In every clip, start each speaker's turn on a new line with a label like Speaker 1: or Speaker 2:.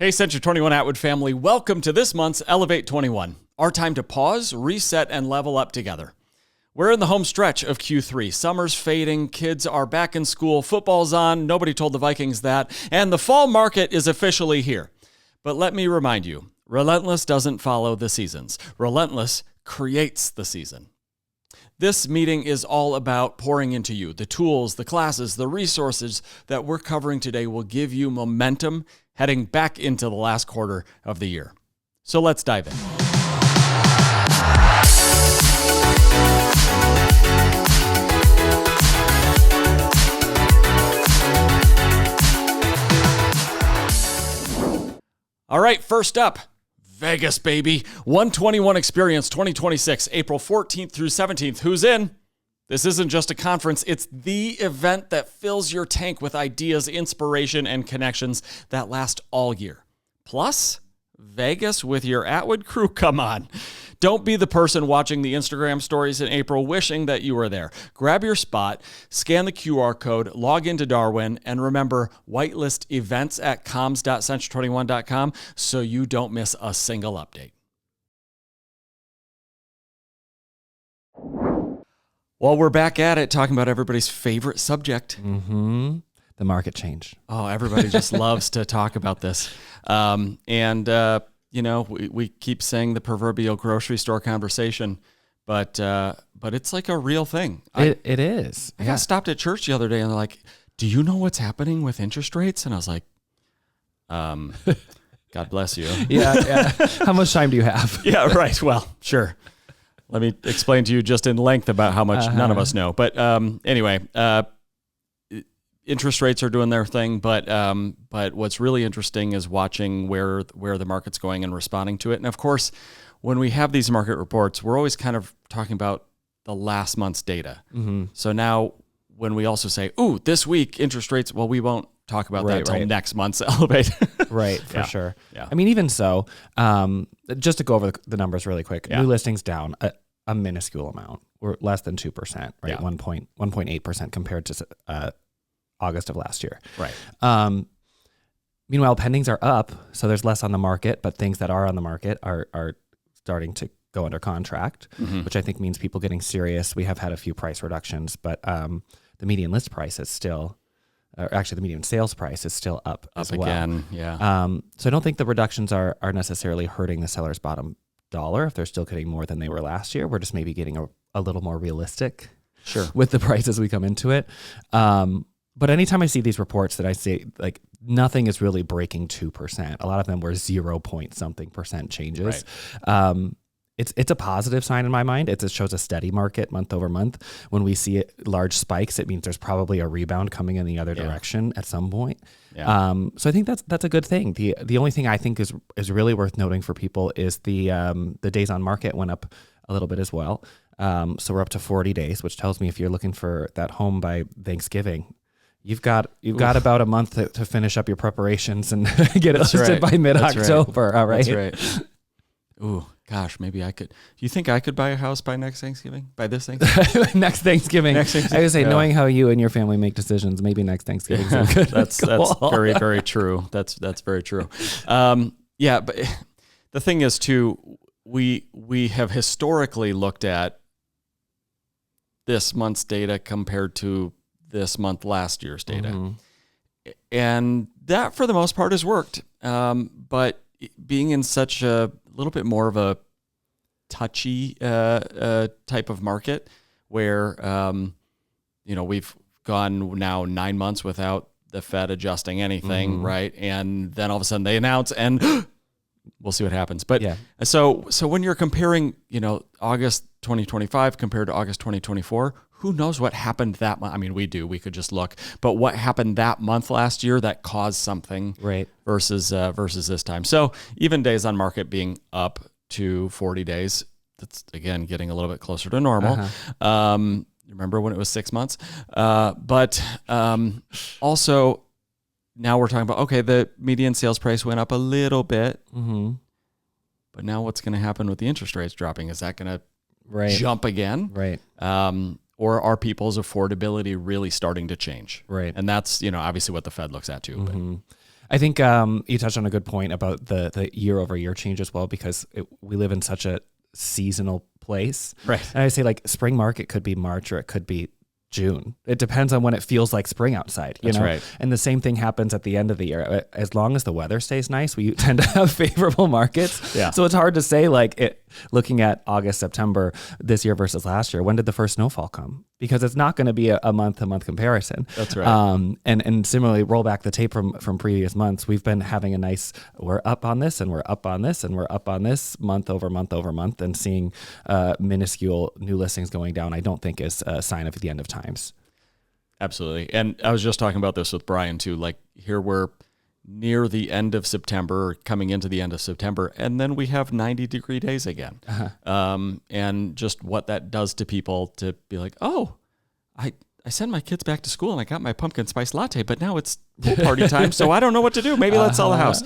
Speaker 1: Hey, Century 21 Atwood family, welcome to this month's Elevate 21, our time to pause, reset, and level up together. We're in the home stretch of Q3. Summer's fading, kids are back in school, football's on, nobody told the Vikings that, and the fall market is officially here. But let me remind you, Relentless doesn't follow the seasons. Relentless creates the season. This meeting is all about pouring into you. The tools, the classes, the resources that we're covering today will give you momentum heading back into the last quarter of the year. So let's dive in. All right, first up, Vegas, baby. 121 Experience 2026, April 14th through 17th. Who's in? This isn't just a conference. It's the event that fills your tank with ideas, inspiration, and connections that last all year. Plus, Vegas with your Atwood crew. Come on. Don't be the person watching the Instagram stories in April wishing that you were there. Grab your spot, scan the QR code, log into Darwin, and remember, whitelist events at comms.century21.com so you don't miss a single update. Well, we're back at it, talking about everybody's favorite subject.
Speaker 2: The market change.
Speaker 1: Oh, everybody just loves to talk about this. You know, we keep saying the proverbial grocery store conversation, but it's like a real thing.
Speaker 2: It is.
Speaker 1: I got stopped at church the other day, and they're like, "Do you know what's happening with interest rates?" And I was like, "God bless you."
Speaker 2: Yeah. How much time do you have?
Speaker 1: Yeah, right. Well, sure. Let me explain to you just in length about how much none of us know. But anyway, interest rates are doing their thing. But what's really interesting is watching where the market's going and responding to it. And of course, when we have these market reports, we're always kind of talking about the last month's data. So now when we also say, "Ooh, this week interest rates," well, we won't talk about that until next month's Elevate.
Speaker 2: Right, for sure.
Speaker 1: Yeah.
Speaker 2: I mean, even so, just to go over the numbers really quick, new listings down a minuscule amount. We're less than 2%, right?
Speaker 1: Yeah.
Speaker 2: 1.8% compared to August of last year.
Speaker 1: Right.
Speaker 2: Meanwhile, pendings are up, so there's less on the market, but things that are on the market are starting to go under contract, which I think means people getting serious. We have had a few price reductions, but the median list price is still, or actually the median sales price is still up as well.
Speaker 1: Again, yeah.
Speaker 2: So I don't think the reductions are necessarily hurting the seller's bottom dollar if they're still getting more than they were last year. We're just maybe getting a little more realistic with the prices we come into it. But anytime I see these reports that I say like nothing is really breaking 2%, a lot of them were 0 point something percent changes. Right. It's a positive sign in my mind. It shows a steady market month over month. When we see large spikes, it means there's probably a rebound coming in the other direction at some point. Yeah. So I think that's a good thing. The only thing I think is really worth noting for people is the days on market went up a little bit as well. So we're up to 40 days, which tells me if you're looking for that home by Thanksgiving, you've got about a month to finish up your preparations and get it listed by mid-October. Right. All right.
Speaker 1: That's right. Ooh, gosh, maybe I could. Do you think I could buy a house by next Thanksgiving? By this Thanksgiving?
Speaker 2: Next Thanksgiving. I would say, knowing how you and your family make decisions, maybe next Thanksgiving.
Speaker 1: That's very, very true. That's very true. Yeah, but the thing is, too, we have historically looked at this month's data compared to this month last year's data. And that, for the most part, has worked. But being in such a little bit more of a touchy type of market where, we've gone now 9 months without the Fed adjusting anything, right? And then all of a sudden they announce and we'll see what happens. But so when you're comparing, August 2025 compared to August 2024, who knows what happened that month? I mean, we could just look, but what happened that month last year that caused something versus this time. So even days on market being up to 40 days, that's again, getting a little bit closer to normal. Remember when it was 6 months? But also now we're talking about, okay, the median sales price went up a little bit, but now what's going to happen with the interest rates dropping? Is that going to jump again?
Speaker 2: Right.
Speaker 1: Or are people's affordability really starting to change?
Speaker 2: Right.
Speaker 1: And that's, obviously what the Fed looks at too.
Speaker 2: I think you touched on a good point about the year-over-year change as well, because we live in such a seasonal place.
Speaker 1: Right.
Speaker 2: And I say like spring market could be March or it could be June. It depends on when it feels like spring outside.
Speaker 1: That's right.
Speaker 2: And the same thing happens at the end of the year. As long as the weather stays nice, we tend to have favorable markets.
Speaker 1: Yeah.
Speaker 2: So it's hard to say looking at August, September this year versus last year, when did the first snowfall come? Because it's not going to be a month-to-month comparison.
Speaker 1: That's right.
Speaker 2: And similarly, roll back the tape from previous months. We've been having we're up on this and we're up on this and we're up on this month over month over month, and seeing minuscule new listings going down, I don't think is a sign of the end of times.
Speaker 1: Absolutely. And I was just talking about this with Brian too. Like here we're near the end of September, or coming into the end of September, and then we have 90-degree days again. And just what that does to people to be like, oh, I sent my kids back to school and I got my pumpkin spice latte, but now it's pool party time, so I don't know what to do. Maybe let's sell the house.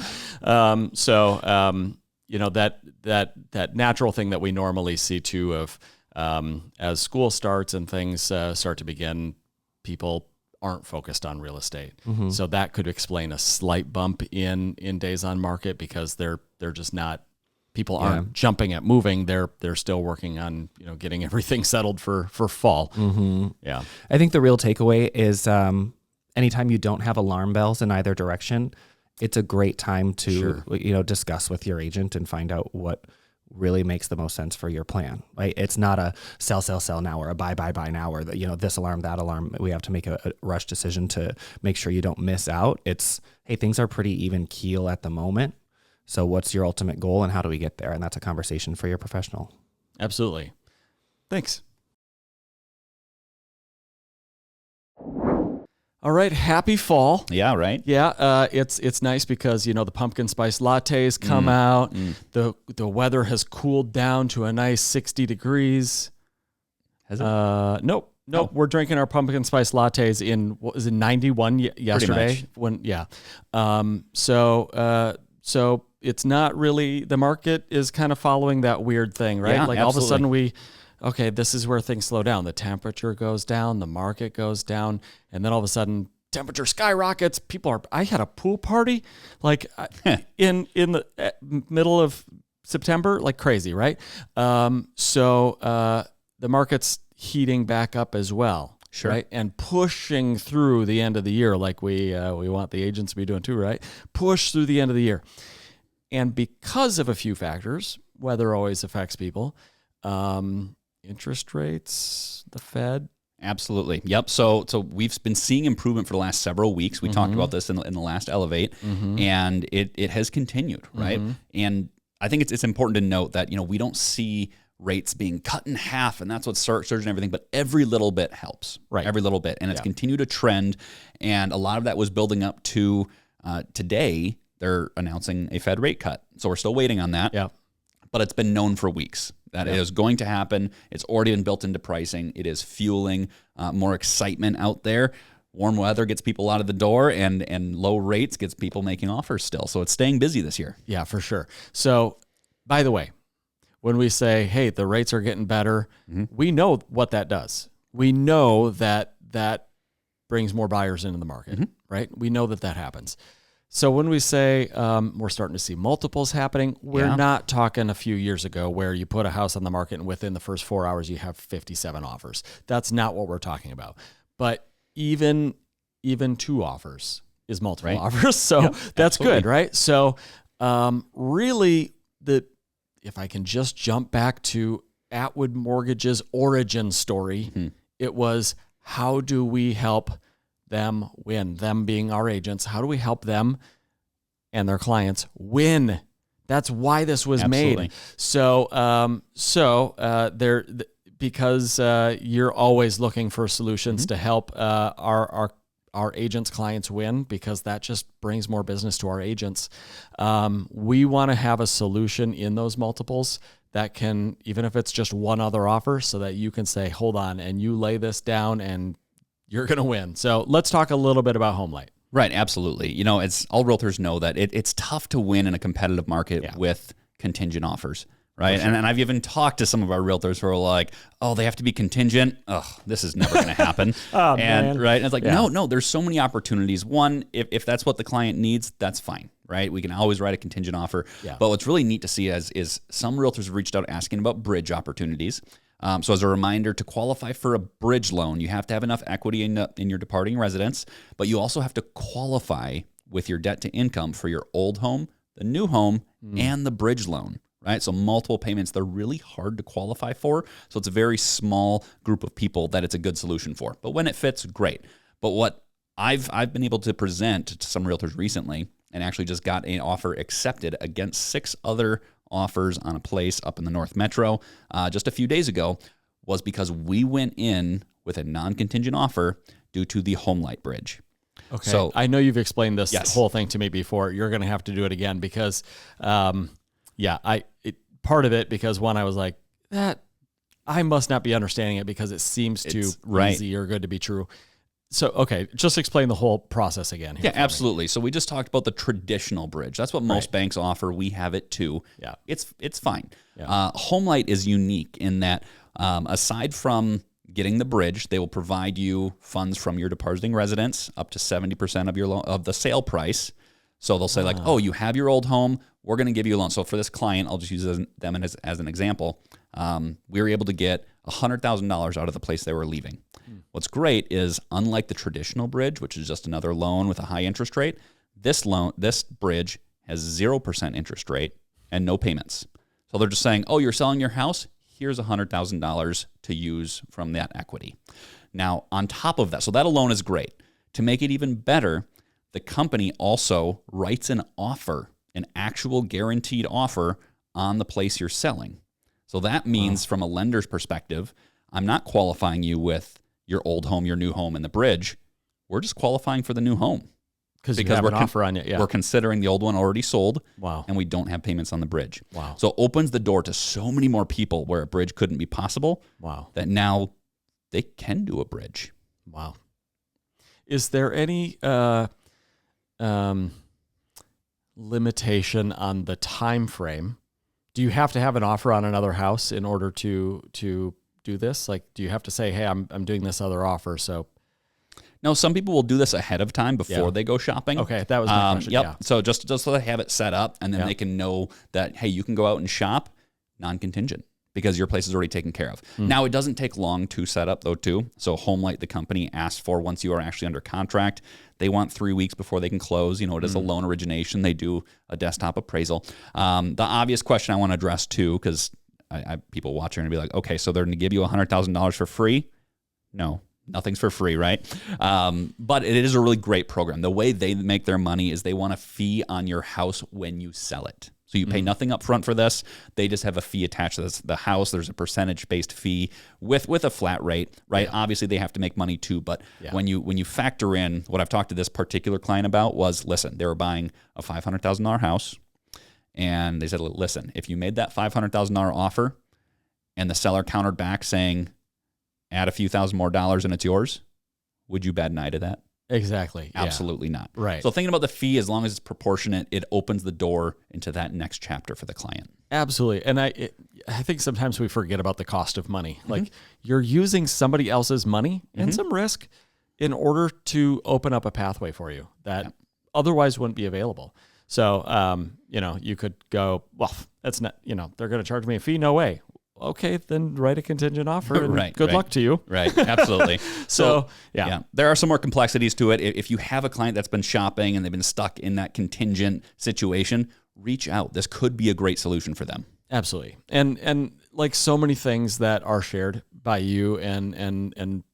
Speaker 1: That natural thing that we normally see too of as school starts and things start to begin, people aren't focused on real estate.
Speaker 2: Mm-hmm.
Speaker 1: So that could explain a slight bump in days on market, because they're just not, people aren't jumping at moving. They're still working on, getting everything settled for fall.
Speaker 2: Mm-hmm.
Speaker 1: Yeah.
Speaker 2: I think the real takeaway is anytime you don't have alarm bells in either direction, it's a great time to, discuss with your agent and find out what really makes the most sense for your plan, right? It's not a sell now, or a buy now, or this alarm, that alarm. We have to make a rush decision to make sure you don't miss out. It's, hey, things are pretty even keel at the moment. So what's your ultimate goal and how do we get there? And that's a conversation for your professional.
Speaker 1: Absolutely. Thanks. All right, happy fall.
Speaker 3: Yeah, right.
Speaker 1: Yeah, it's nice because the pumpkin spice lattes come out. The weather has cooled down to a nice 60 degrees.
Speaker 3: Has it?
Speaker 1: Nope. Oh. We're drinking our pumpkin spice lattes in, what was it, 91 yesterday? So it's not really, the market is kind of following that weird thing, right?
Speaker 3: Yeah,
Speaker 1: like
Speaker 3: absolutely.
Speaker 1: all of a sudden this is where things slow down. The temperature goes down, the market goes down, and then all of a sudden temperature skyrockets. I had a pool party like in the middle of September, like crazy, right? So the market's heating back up as well.
Speaker 3: Sure.
Speaker 1: Right. And pushing through the end of the year, like we want the agents to be doing too, right? Push through the end of the year. And because of a few factors, weather always affects people. Interest rates, the Fed.
Speaker 3: Absolutely. Yep. So we've been seeing improvement for the last several weeks. We talked about this in the last Elevate, and it has continued, right? And I think it's important to note that, we don't see rates being cut in half, and that's what's surging everything, but every little bit helps.
Speaker 1: Right.
Speaker 3: Every little bit. And it's continued to trend, and a lot of that was building up to today. They're announcing a Fed rate cut. So we're still waiting on that.
Speaker 1: Yeah.
Speaker 3: But it's been known for weeks that it is going to happen. It's already been built into pricing. It is fueling more excitement out there. Warm weather gets people out of the door, and low rates gets people making offers still. So it's staying busy this year.
Speaker 1: Yeah, for sure. So, by the way, when we say, hey, the rates are getting better, we know what that does. We know that brings more buyers into the market, right? We know that happens. So when we say we're starting to see multiples happening, we're not talking a few years ago where you put a house on the market and within the first 4 hours you have 57 offers. That's not what we're talking about. But even 2 offers is multiple offers. So that's good, right? So really, if I can just jump back to Atwood Mortgage's origin story, it was, how do we help them win? Them being our agents. How do we help them and their clients win? That's why this was made. So, because you're always looking for solutions to help our agents' clients win, because that just brings more business to our agents. We want to have a solution in those multiples that can, even if it's just one other offer, so that you can say, hold on, and you lay this down and you're going to win. So let's talk a little bit about HomeLight.
Speaker 3: Right, absolutely. It's all realtors know that it's tough to win in a competitive market with contingent offers, right?
Speaker 1: Sure.
Speaker 3: And I've even talked to some of our realtors who are like, oh, they have to be contingent. Ugh, this is never going to happen.
Speaker 1: Man.
Speaker 3: Right? And it's like, no, there's so many opportunities. One, if that's what the client needs, that's fine, right? We can always write a contingent offer.
Speaker 1: Yeah.
Speaker 3: But what's really neat to see is some realtors have reached out asking about bridge opportunities. So as a reminder, to qualify for a bridge loan, you have to have enough equity in your departing residence, but you also have to qualify with your debt to income for your old home, the new home, and the bridge loan, right? So multiple payments, they're really hard to qualify for. So it's a very small group of people that it's a good solution for. But when it fits, great. But what I've been able to present to some realtors recently, and actually just got an offer accepted against 6 other offers on a place up in the North Metro just a few days ago, was because we went in with a non-contingent offer due to the HomeLight Bridge.
Speaker 1: Okay. So I know you've explained this whole thing to me before. You're going to have to do it again because, part of it, because one, I was like, that I must not be understanding it because it seems too easy or good to be true. So, okay, just explain the whole process again.
Speaker 3: Yeah, absolutely. So we just talked about the traditional bridge. That's what most banks offer. We have it too.
Speaker 1: Yeah.
Speaker 3: It's fine.
Speaker 1: Yeah.
Speaker 3: HomeLight is unique in that aside from getting the bridge, they will provide you funds from your departing residence up to 70% of your loan, of the sale price. So they'll say like, oh, you have your old home, we're going to give you a loan. So for this client, I'll just use them as an example. We were able to get $100,000 out of the place they were leaving. What's great is, unlike the traditional bridge, which is just another loan with a high interest rate, this bridge has 0% interest rate and no payments. So they're just saying, oh, you're selling your house? Here's $100,000 to use from that equity. Now, on top of that, so that alone is great. To make it even better, the company also writes an offer, an actual guaranteed offer on the place you're selling. So that means from a lender's perspective, I'm not qualifying you with your old home, your new home, and the bridge. We're just qualifying for the new home.
Speaker 1: Because you have an offer on it, yeah.
Speaker 3: We're considering the old one already sold,
Speaker 1: wow,
Speaker 3: and we don't have payments on the bridge.
Speaker 1: Wow.
Speaker 3: So it opens the door to so many more people where a bridge couldn't be possible.
Speaker 1: Wow.
Speaker 3: That now they can do a bridge.
Speaker 1: Wow. Is there any limitation on the time frame? Do you have to have an offer on another house in order to do this? Like, do you have to say, hey, I'm doing this other offer, so...
Speaker 3: No, some people will do this ahead of time before they go shopping.
Speaker 1: Okay, that was my question.
Speaker 3: Yep.
Speaker 1: Yeah.
Speaker 3: So just so they have it set up, and then they can know that, hey, you can go out and shop non-contingent because your place is already taken care of. Now, it doesn't take long to set up, though, too. So HomeLight, the company, asks for, once you are actually under contract, they want 3 weeks before they can close. It is a loan origination. They do a desktop appraisal. The obvious question I want to address, too, because people watching are going to be like, okay, so they're going to give you $100,000 for free? No. Nothing's for free, right? But it is a really great program. The way they make their money is they want a fee on your house when you sell it. So you pay nothing up front for this. They just have a fee attached to the house. There's a percentage-based fee with a flat rate, right? Yeah. Obviously, they have to make money too. But when you factor in what I've talked to this particular client about was, listen, they were buying a $500,000 house. And they said, listen, if you made that $500,000 offer and the seller countered back saying, add a few thousand more dollars and it's yours, would you bat an eye to that?
Speaker 1: Exactly.
Speaker 3: Absolutely not.
Speaker 1: Right.
Speaker 3: So thinking about the fee, as long as it's proportionate, it opens the door into that next chapter for the client.
Speaker 1: Absolutely. And I think sometimes we forget about the cost of money. Like, you're using somebody else's money and some risk in order to open up a pathway for you that otherwise wouldn't be available. So, you could go, well, that's not, they're going to charge me a fee. No way. Okay, then write a contingent offer and good luck to you.
Speaker 3: Right, absolutely.
Speaker 1: So,
Speaker 3: there are some more complexities to it. If you have a client that's been shopping and they've been stuck in that contingent situation, reach out. This could be a great solution for them.
Speaker 1: Absolutely. And like so many things that are shared by you and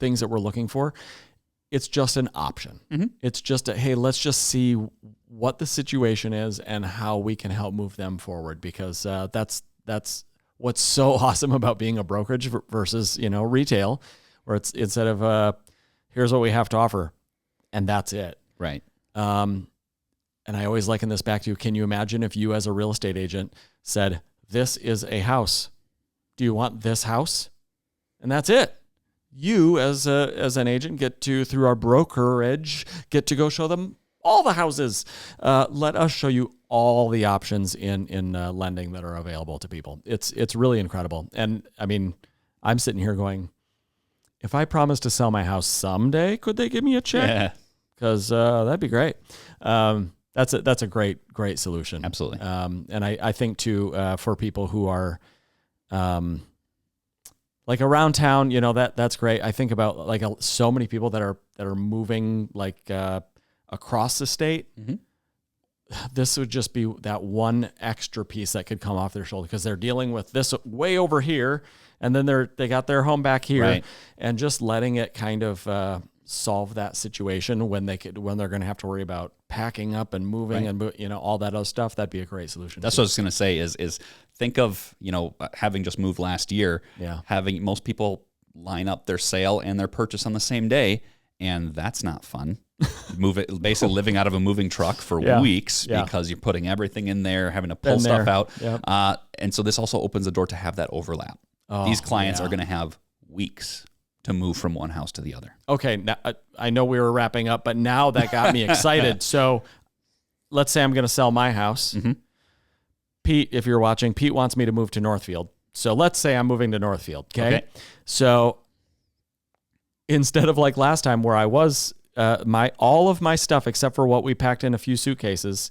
Speaker 1: things that we're looking for, it's just an option. It's just hey, let's just see what the situation is and how we can help move them forward, because that's what's so awesome about being a brokerage versus, retail, where it's instead of here's what we have to offer and that's it.
Speaker 3: Right.
Speaker 1: And I always liken this back to, can you imagine if you as a real estate agent said, this is a house. Do you want this house? And that's it. You as an agent get to, through our brokerage, get to go show them all the houses. Let us show you all the options in lending that are available to people. It's really incredible. And I mean, I'm sitting here going, if I promise to sell my house someday, could they give me a check?
Speaker 3: Yeah.
Speaker 1: Because that'd be great. That's a great solution.
Speaker 3: Absolutely.
Speaker 1: And I think too, for people who are like around town, that's great. I think about like so many people that are moving like across the state.
Speaker 3: Mm-hmm.
Speaker 1: This would just be that one extra piece that could come off their shoulder because they're dealing with this way over here, and then they got their home back here,
Speaker 3: right.
Speaker 1: And just letting it kind of solve that situation when they're going to have to worry about packing up and moving, right. And all that other stuff. That'd be a great solution.
Speaker 3: That's what I was going to say is think of having just moved last year, having most people line up their sale and their purchase on the same day, and that's not fun. Basically living out of a moving truck for weeks because you're putting everything in there, having to pull stuff out. Yep. And so this also opens the door to have that overlap. These clients are going to have weeks to move from one house to the other.
Speaker 1: Okay. Now, I know we were wrapping up, but now that got me excited. So let's say I'm going to sell my house.
Speaker 3: Mm-hmm.
Speaker 1: Pete, if you're watching, Pete wants me to move to Northfield. So let's say I'm moving to Northfield. Okay. So instead of like last time where I was, all of my stuff, except for what we packed in a few suitcases,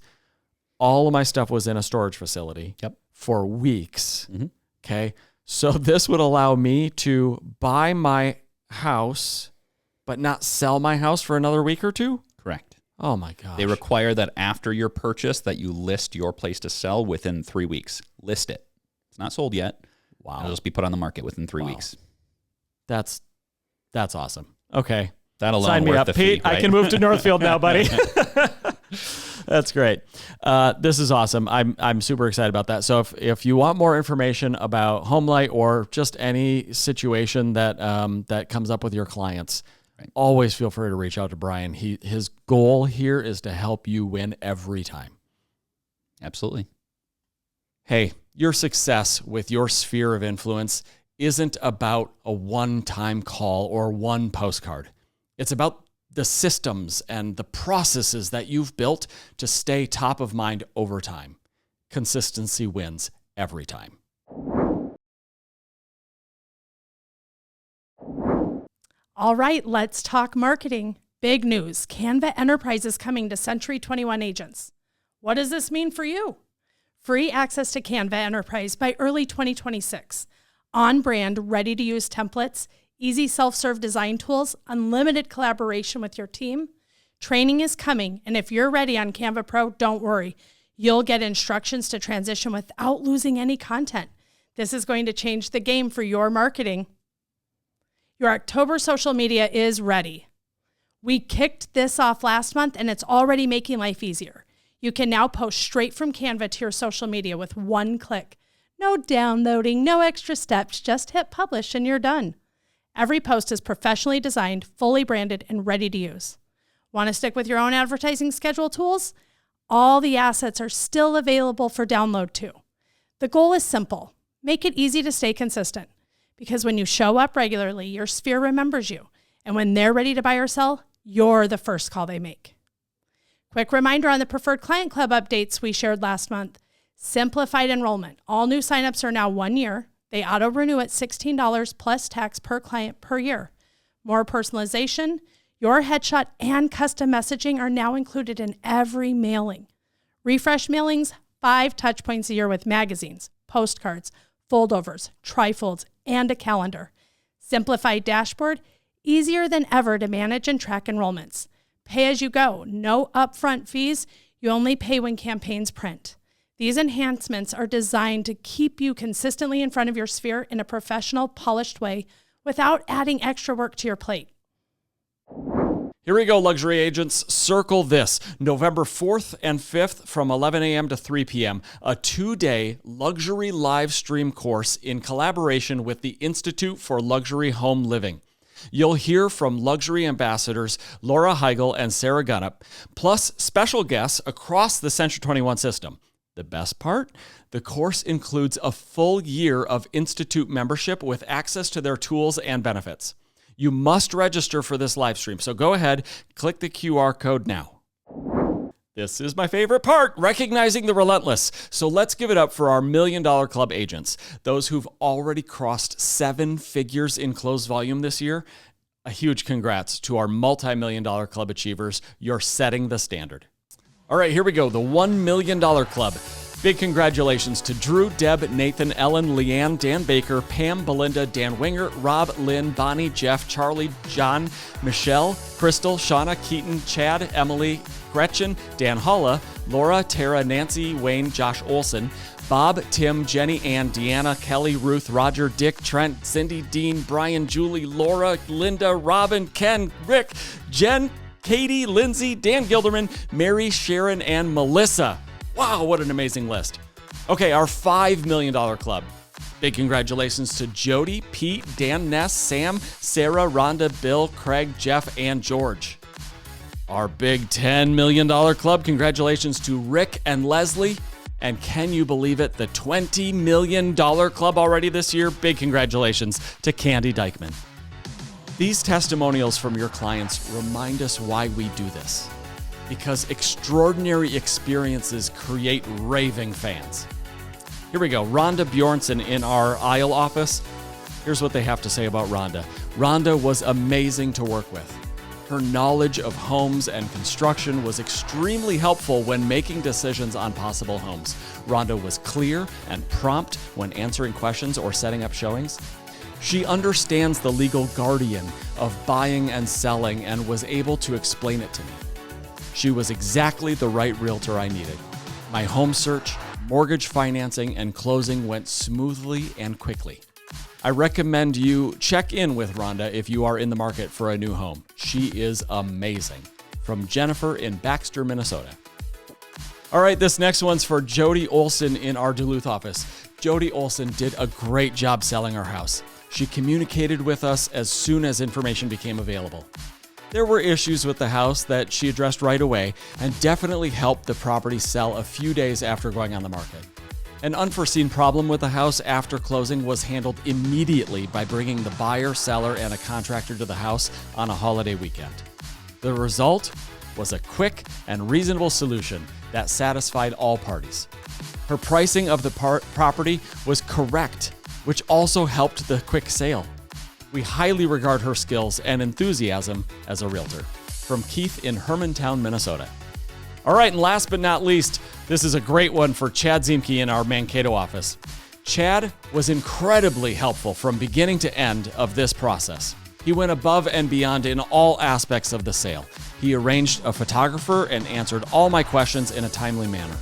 Speaker 1: all of my stuff was in a storage facility for weeks.
Speaker 3: Mm-hmm.
Speaker 1: Okay. So this would allow me to buy my house, but not sell my house for another week or two?
Speaker 3: Correct.
Speaker 1: Oh my gosh.
Speaker 3: They require that after your purchase that you list your place to sell within 3 weeks. List it. It's not sold yet.
Speaker 1: Wow.
Speaker 3: It'll just be put on the market within 3 weeks.
Speaker 1: That's awesome. Okay.
Speaker 3: That alone
Speaker 1: sign me
Speaker 3: worth
Speaker 1: up,
Speaker 3: the
Speaker 1: Pete.
Speaker 3: fee, right?
Speaker 1: I can move to Northfield now, buddy. That's great. This is awesome. I'm super excited about that. So if you want more information about HomeLight or just any situation that comes up with your clients, always feel free to reach out to Brian. His goal here is to help you win every time.
Speaker 3: Absolutely.
Speaker 1: Hey, your success with your sphere of influence isn't about a one-time call or one postcard. It's about the systems and the processes that you've built to stay top of mind over time. Consistency wins every time.
Speaker 4: All right, let's talk marketing. Big news. Canva Enterprise is coming to Century 21 agents. What does this mean for you? Free access to Canva Enterprise by early 2026. On-brand, ready-to-use templates, easy self-serve design tools, unlimited collaboration with your team. Training is coming, and if you're ready on Canva Pro, don't worry. You'll get instructions to transition without losing any content. This is going to change the game for your marketing. Your October social media is ready. We kicked this off last month, and it's already making life easier. You can now post straight from Canva to your social media with one click. No downloading, no extra steps, just hit publish and you're done. Every post is professionally designed, fully branded, and ready to use. Want to stick with your own advertising schedule tools? All the assets are still available for download too. The goal is simple. Make it easy to stay consistent. Because when you show up regularly, your sphere remembers you. And when they're ready to buy or sell, you're the first call they make. Quick reminder on the Preferred Client Club updates we shared last month. Simplified enrollment. All new signups are now 1 year. They auto-renew at $16 plus tax per client per year. More personalization, your headshot, and custom messaging are now included in every mailing. Refresh mailings, 5 touch points a year with magazines, postcards, foldovers, trifolds, and a calendar. Simplified dashboard, easier than ever to manage and track enrollments. Pay as you go, no upfront fees. You only pay when campaigns print. These enhancements are designed to keep you consistently in front of your sphere in a professional, polished way without adding extra work to your plate.
Speaker 1: Here we go, luxury agents. Circle this. November 4th and 5th from 11 a.m. to 3 p.m. A 2-day luxury live stream course in collaboration with the Institute for Luxury Home Living. You'll hear from luxury ambassadors Laura Heigl and Sarah Gunnop, plus special guests across the Century 21 system. The best part? The course includes a full year of Institute membership with access to their tools and benefits. You must register for this live stream, so go ahead, click the QR code now. This is my favorite part, recognizing the Relentless. So let's give it up for our $1 Million Club agents, those who've already crossed 7 figures in closed volume this year. A huge congrats to our multi-million-dollar club achievers. You're setting the standard. All right, here we go, the $1 Million Club. Big congratulations to Drew, Deb, Nathan, Ellen, Leanne, Dan Baker, Pam, Belinda, Dan Winger, Rob, Lynn, Bonnie, Jeff, Charlie, John, Michelle, Crystal, Shauna, Keaton, Chad, Emily, Gretchen, Dan Holla, Laura, Tara, Nancy, Wayne, Josh Olson, Bob, Tim, Jenny, Ann, Deanna, Kelly, Ruth, Roger, Dick, Trent, Cindy, Dean, Brian, Julie, Laura, Linda, Robin, Ken, Rick, Jen, Katie, Lindsay, Dan Gilderman, Mary, Sharon, and Melissa. Wow, what an amazing list. Okay, our $5 Million Club. Big congratulations to Jody, Pete, Dan Ness, Sam, Sarah, Rhonda, Bill, Craig, Jeff, and George. Our big $10 Million Club, congratulations to Rick and Leslie. And can you believe it, the $20 Million Club already this year? Big congratulations to Candy Dykman. These testimonials from your clients remind us why we do this. Because extraordinary experiences create raving fans. Here we go, Rhonda Bjornson in our Isle office. Here's what they have to say about Rhonda. Rhonda was amazing to work with. Her knowledge of homes and construction was extremely helpful when making decisions on possible homes. Rhonda was clear and prompt when answering questions or setting up showings. She understands the legal guardian of buying and selling and was able to explain it to me. She was exactly the right realtor I needed. My home search, mortgage financing, and closing went smoothly and quickly. I recommend you check in with Rhonda if you are in the market for a new home. She is amazing. From Jennifer in Baxter, Minnesota. All right, this next one's for Jody Olson in our Duluth office. Jody Olson did a great job selling our house. She communicated with us as soon as information became available. There were issues with the house that she addressed right away and definitely helped the property sell a few days after going on the market. An unforeseen problem with the house after closing was handled immediately by bringing the buyer, seller, and a contractor to the house on a holiday weekend. The result was a quick and reasonable solution that satisfied all parties. Her pricing of the property was correct, which also helped the quick sale. We highly regard her skills and enthusiasm as a realtor. From Keith in Hermantown, Minnesota. All right, and last but not least, this is a great one for Chad Ziemke in our Mankato office. Chad was incredibly helpful from beginning to end of this process. He went above and beyond in all aspects of the sale. He arranged a photographer and answered all my questions in a timely manner.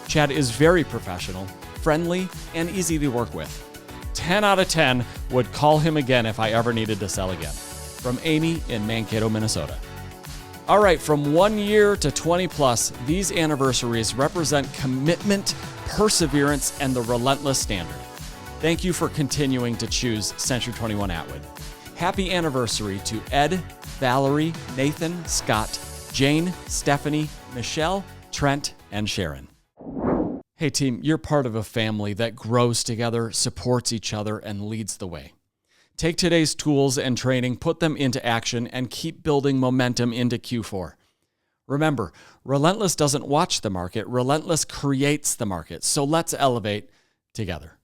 Speaker 1: Chad is very professional, friendly, and easy to work with. 10 out of 10 would call him again if I ever needed to sell again. From Amy in Mankato, Minnesota. All right, from 1 year to 20 plus, these anniversaries represent commitment, perseverance, and the relentless standard. Thank you for continuing to choose Century 21 Atwood. Happy anniversary to Ed, Valerie, Nathan, Scott, Jane, Stephanie, Michelle, Trent, and Sharon. Hey team, you're part of a family that grows together, supports each other, and leads the way. Take today's tools and training, put them into action, and keep building momentum into Q4. Remember, Relentless doesn't watch the market, Relentless creates the market. So let's elevate together.